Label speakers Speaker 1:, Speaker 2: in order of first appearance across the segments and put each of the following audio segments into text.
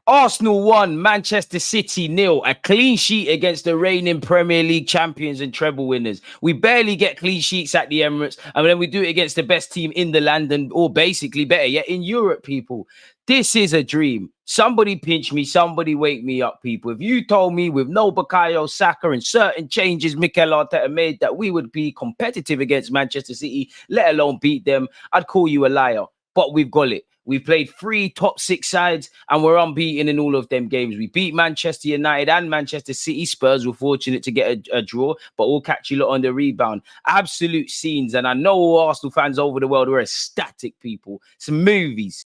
Speaker 1: Arsenal 1, Manchester City 0. A clean sheet against the reigning Premier League champions and treble winners. We barely get clean sheets at the Emirates, and then we do it against the best team in the land, and or basically better yet in Europe, people. This is a dream. Somebody pinch me, somebody wake me up, people. If you told me with no Bukayo Saka and certain changes Mikel Arteta made that we would be competitive against Manchester City, let alone beat them, I'd call you a liar. But we've got it. We've played 3 top 6 sides and we're unbeaten in all of them games. We beat Manchester United and Manchester City. Spurs were fortunate to get a draw, but we'll catch you lot on the rebound. Absolute scenes. And I know all Arsenal fans over the world are ecstatic, people. Some movies.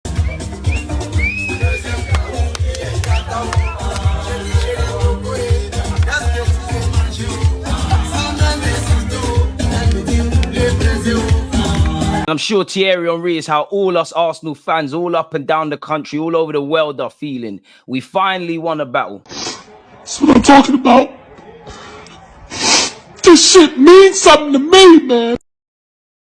Speaker 1: I'm sure Thierry Henry is how all us Arsenal fans all up and down the country, all over the world are feeling. We finally won a battle.
Speaker 2: That's what I'm talking about. This shit means something to me, man.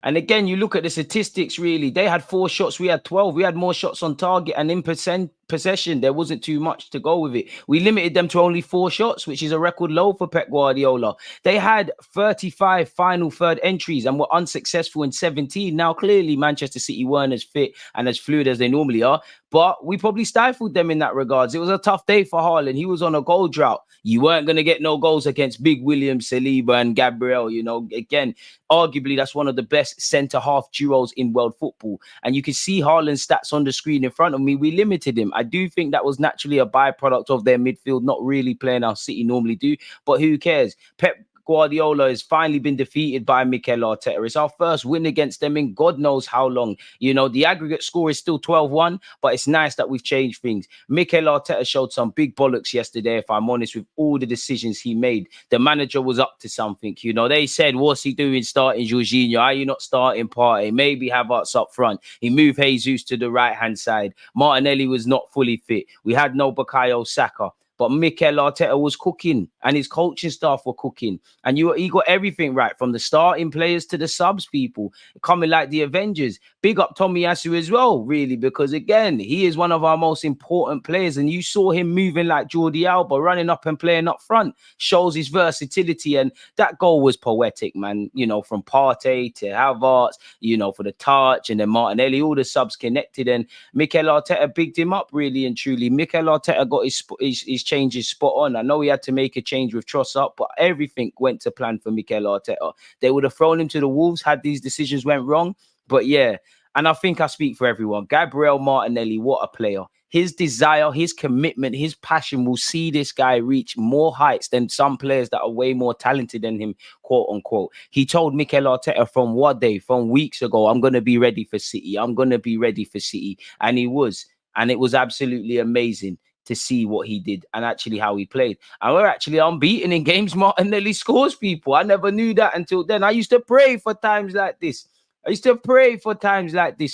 Speaker 1: And again, you look at the statistics, really. They had 4 shots, we had 12. We had more shots on target, and in possession, there wasn't too much to go with it. We limited them to only 4 shots, which is a record low for Pep Guardiola. They had 35 final third entries and were unsuccessful in 17. Now, clearly, Manchester City weren't as fit and as fluid as they normally are, but we probably stifled them in that regards. It was a tough day for Haaland. He was on a goal drought. You weren't going to get no goals against Big William, Saliba and Gabriel. You know, again, arguably, that's one of the best centre-half duos in world football. And you can see Haaland's stats on the screen in front of me. We limited him. I do think that was naturally a byproduct of their midfield not really playing how City normally do. But who cares? Pep Guardiola has finally been defeated by Mikel Arteta. It's our first win against them in God knows how long. You know, the aggregate score is still 12-1, but it's nice that we've changed things. Mikel Arteta showed some big bollocks yesterday, if I'm honest, with all the decisions he made. The manager was up to something. You know, they said, what's he doing starting Jorginho? Are you not starting Partey? Maybe Havertz up front. He moved Jesus to the right-hand side. Martinelli was not fully fit. We had no Bukayo Saka. But Mikel Arteta was cooking and his coaching staff were cooking. And he got everything right, from the starting players to the subs, people, coming like the Avengers. Big up Tomiyasu as well, really, because, again, he is one of our most important players. And you saw him moving like Jordi Alba, running up and playing up front. Shows his versatility. And that goal was poetic, man. You know, from Partey to Havertz, you know, for the touch, and then Martinelli, all the subs connected. And Mikel Arteta bigged him up, really and truly. Mikel Arteta got his changes spot on. I know he had to make a change with Trossard, but everything went to plan for Mikel Arteta. They would have thrown him to the wolves had these decisions went wrong. But yeah, and I think I speak for everyone. Gabriel Martinelli, what a player. His desire, his commitment, his passion will see this guy reach more heights than some players that are way more talented than him, quote unquote. He told Mikel Arteta from weeks ago, I'm going to be ready for City. I'm going to be ready for City. And he was. And it was absolutely amazing to see what he did and actually how he played. And we're actually unbeaten in games Martinelli scores, people. I never knew that until then. I used to pray for times like this.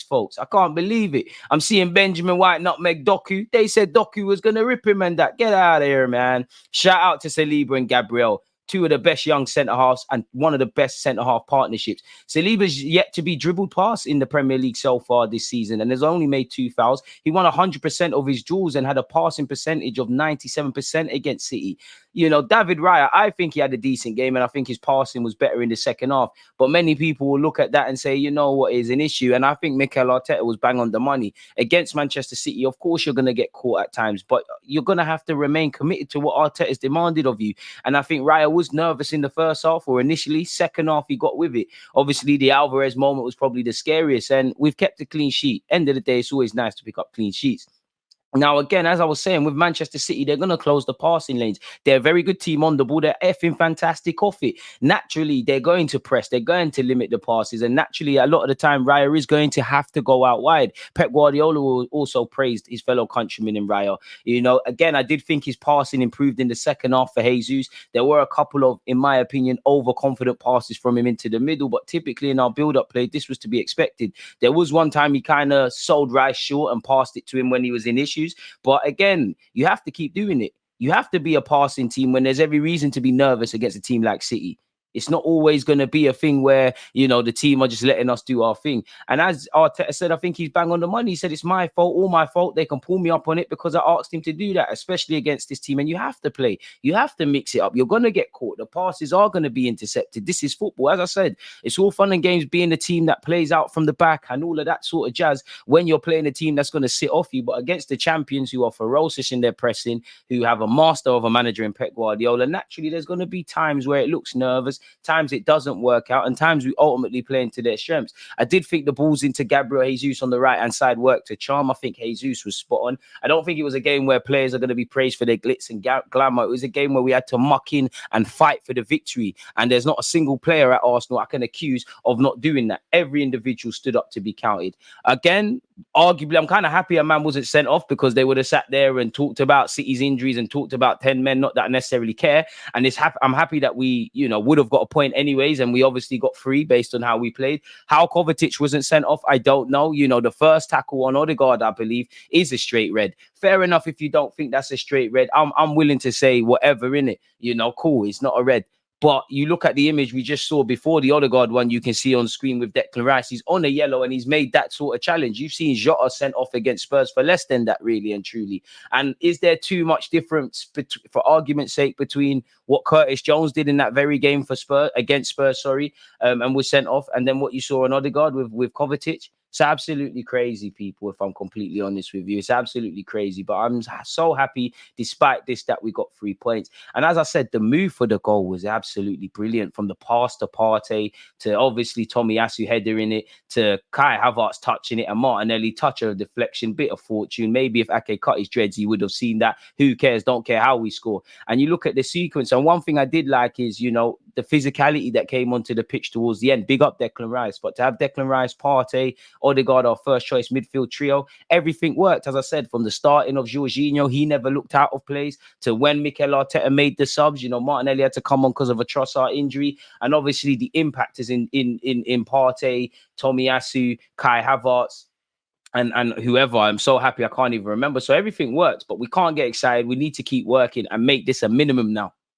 Speaker 1: Folks. I can't believe it. I'm seeing Benjamin White nutmeg Doku. They said Doku was going to rip him and that. Get out of here, man. Shout out to Saliba and Gabriel. 2 of the best young centre-halves and one of the best centre-half partnerships. Saliba's yet to be dribbled past in the Premier League so far this season and has only made 2 fouls. He won 100% of his duels and had a passing percentage of 97% against City. You know, David Raya, I think he had a decent game and I think his passing was better in the second half. But many people will look at that and say, you know what is an issue? And I think Mikel Arteta was bang on the money. Against Manchester City, of course, you're going to get caught at times, but you're going to have to remain committed to what Arteta has demanded of you. And I think Raya was nervous in the first half, or initially. Second half, he got with it. Obviously, the Alvarez moment was probably the scariest, and we've kept a clean sheet. End of the day, it's always nice to pick up clean sheets. Now, again, as I was saying, with Manchester City, they're going to close the passing lanes. They're a very good team on the ball. They're effing fantastic off it. Naturally, they're going to press. They're going to limit the passes. And naturally, a lot of the time, Raya is going to have to go out wide. Pep Guardiola also praised his fellow countryman in Raya. You know, again, I did think his passing improved in the second half for Jesus. There were a couple of, in my opinion, overconfident passes from him into the middle. But typically in our build-up play, this was to be expected. There was one time he kind of sold Rice short and passed it to him when he was in issues. But again, you have to keep doing it. You have to be a passing team when there's every reason to be nervous against a team like City. It's not always going to be a thing where, the team are just letting us do our thing. And as Arteta said, I think he's bang on the money. He said, it's my fault, all my fault. They can pull me up on it because I asked him to do that, especially against this team. And you have to play. You have to mix it up. You're going to get caught. The passes are going to be intercepted. This is football. As I said, it's all fun and games being the team that plays out from the back and all of that sort of jazz when you're playing a team that's going to sit off you. But against the champions who are ferocious in their pressing, who have a master of a manager in Pep Guardiola, naturally there's going to be times where it looks nervous, times it doesn't work out, and times we ultimately play into their strengths. I did think the balls into Gabriel Jesus on the right-hand side worked to charm. I think Jesus was spot on. I don't think it was a game where players are going to be praised for their glitz and glamour. It was a game where we had to muck in and fight for the victory. And there's not a single player at Arsenal I can accuse of not doing that. Every individual stood up to be counted. Again, arguably, I'm kind of happy a man wasn't sent off, because they would have sat there and talked about City's injuries and talked about 10 men, not that I necessarily care. And I'm happy that we, would have got a point anyways, and we obviously got 3 based on how we played. How Kovacic wasn't sent off, I don't know. The first tackle on Odegaard, I believe, is a straight red. Fair enough if you don't think that's a straight red. I'm willing to say whatever in it. Cool, it's not a red. But you look at the image we just saw before, the Odegaard one you can see on screen with Declan Rice. He's on a yellow and he's made that sort of challenge. You've seen Jota sent off against Spurs for less than that, really and truly. And is there too much difference, for argument's sake, between what Curtis Jones did in that very game for Spurs, and was sent off, and then what you saw on Odegaard with Kovacic? It's absolutely crazy, people, if I'm completely honest with you. It's absolutely crazy. But I'm so happy, despite this, that we got 3 points. And as I said, the move for the goal was absolutely brilliant. From the pass to Partey, to obviously Tomiyasu header in it, to Kai Havertz touching it, and Martinelli touch of deflection, bit of fortune. Maybe if Ake cut his dreads, he would have seen that. Who cares? Don't care how we score. And you look at the sequence, and one thing I did like is, the physicality that came onto the pitch towards the end. Big up Declan Rice. But to have Declan Rice, Partey, Odegaard, our first choice midfield trio, everything worked. As I said, from the starting of Jorginho, he never looked out of place, to when Mikel Arteta made the subs. Martinelli had to come on because of a Trossard injury, and obviously the impact is in Partey, Tomiyasu, Kai Havertz, and whoever. I'm so happy I can't even remember. So everything works, but we can't get excited. We need to keep working and make this a minimum now.